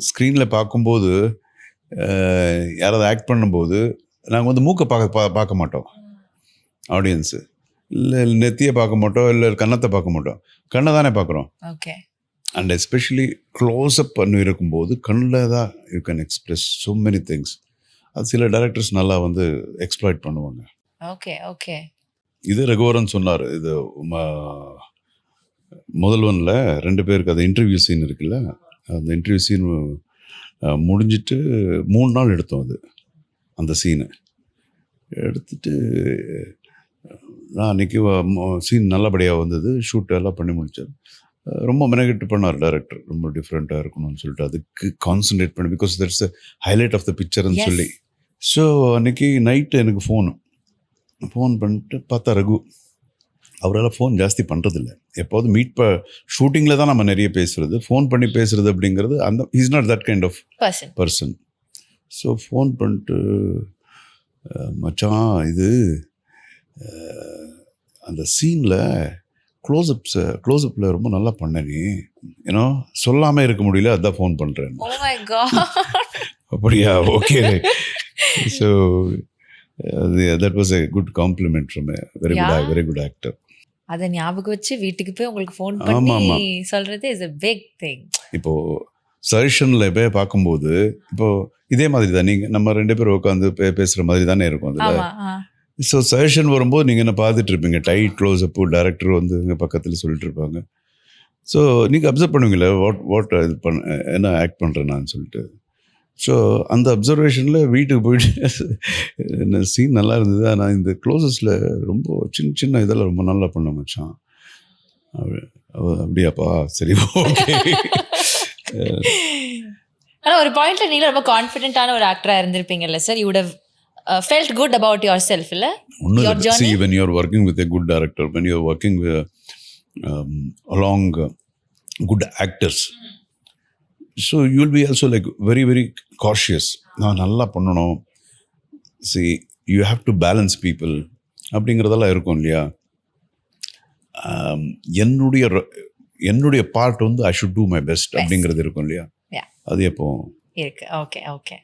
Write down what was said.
ஸ்க்ரீனில் பார்க்கும்போது யாராவது ஆக்ட் பண்ணும்போது நாங்கள் வந்து மூக்கை பார்க்க மாட்டோம் ஆடியன்ஸு, இல்லை நெத்தியை பார்க்க மாட்டோம், இல்லை கன்னத்தை பார்க்க மாட்டோம், கண்ணை தானே பார்க்குறோம். ஓகே. அண்ட் எஸ்பெஷலி க்ளோஸ்அப் பண்ணி இருக்கும்போது கண்ணில் தான் you can express so many things. அது சில டைரக்டர்ஸ் நல்லா வந்து எக்ஸ்ப்ளாய்ட் பண்ணுவாங்க. Okay okay. இது ரகுவரன் சொன்னார். இது முதல்வனில் 2 பேருக்கு அது இன்டர்வியூ சீன் இருக்குல்ல, அந்த இன்டர்வியூ சீன் முடிஞ்சிட்டு 3 நாள் எடுத்தோம். அது அந்த சீனை எடுத்துட்டு நான் அன்றைக்கி சீன் நல்லபடியாக வந்தது. ஷூட் எல்லாம் பண்ணி முடித்தார். ரொம்ப மெனக்கெட்டு பண்ணார் டைரக்டர், ரொம்ப டிஃப்ரெண்ட்டாக இருக்கணும்னு சொல்லிட்டு அதுக்கு கான்சன்ட்ரேட் பண்ணி, because that's a highlight of the பிக்சர்னு சொல்லி. ஸோ அன்றைக்கி நைட்டு எனக்கு ஃபோன் பண்ணிட்டு பார்த்தா ரகு அவரால் ஃபோன் ஜாஸ்தி பண்ணுறதில்ல. எப்போது ஷூட்டிங்கில் தான் நம்ம நிறைய பேசுகிறது, ஃபோன் பண்ணி பேசுகிறது அப்படிங்கிறது அந்த is not that kind of person. So phone பண்ணிட்டு, மச்சான் இது அந்த சீனில் க்ளோஸ்அப்பில் ரொம்ப நல்லா பண்ண நீ, ஏன்னா சொல்லாமல் இருக்க முடியல, அதான் ஃபோன் பண்ணுறேன். அப்படியா, okay. So that was a good compliment from a very good actor. அதை ஞாபகம் வச்சு வீட்டுக்கு போய் உங்களுக்கு ஃபோன் பண்ணி சொல்றது is a big thing. இப்போ சஜஷனில் போய் பார்க்கும்போது இப்போ இதே மாதிரி தான் நீங்கள் நம்ம 2 பேரும் உட்காந்து பேசுகிற மாதிரி தானே இருக்கும் அதில். ஸோ சஜஷன் வரும்போது நீங்கள் என்ன பார்த்துட்டு இருப்பீங்க, டைட் க்ளோஸ்அப்பு, டேரக்டர் வந்து எங்கள் பக்கத்தில் சொல்லிட்டு இருப்பாங்க. ஸோ நீங்கள் அப்சர்வ் பண்ணுவீங்களே வாட் இது என்ன ஆக்ட் பண்ணுறேன் நான் சொல்லிட்டு. ஸோ அந்த அப்சர்வேஷனில் வீட்டுக்கு போயிட்டு என்ன சீன் நல்லா இருந்தது, ஆனால் இந்த க்ளோசஸில் ரொம்ப சின்ன இதெல்லாம் ரொம்ப நல்லா பண்ண மச்சான். அப்படியாப்பா, சரி, ஓகே. ஆனால் ஒரு பாயிண்ட்ல நீங்கள் ரொம்ப கான்ஃபிடென்ட்டான ஒரு ஆக்டராக இருந்திருப்பீங்கல்ல sir. You would have felt good about yourself, illa? Your journey? See, when you're working with a good director, when you're working with along good actors, so you'll be also like very very cautious. நான் நல்லா பண்ணணும். See, you have to balance people அப்படிங்கிறதெல்லாம் இருக்கும் இல்லையா. என்னுடைய part வந்து I should do my best அப்படிங்கிறது இருக்கும் இல்லையா. அது எப்போ இருக்கு. Okay okay.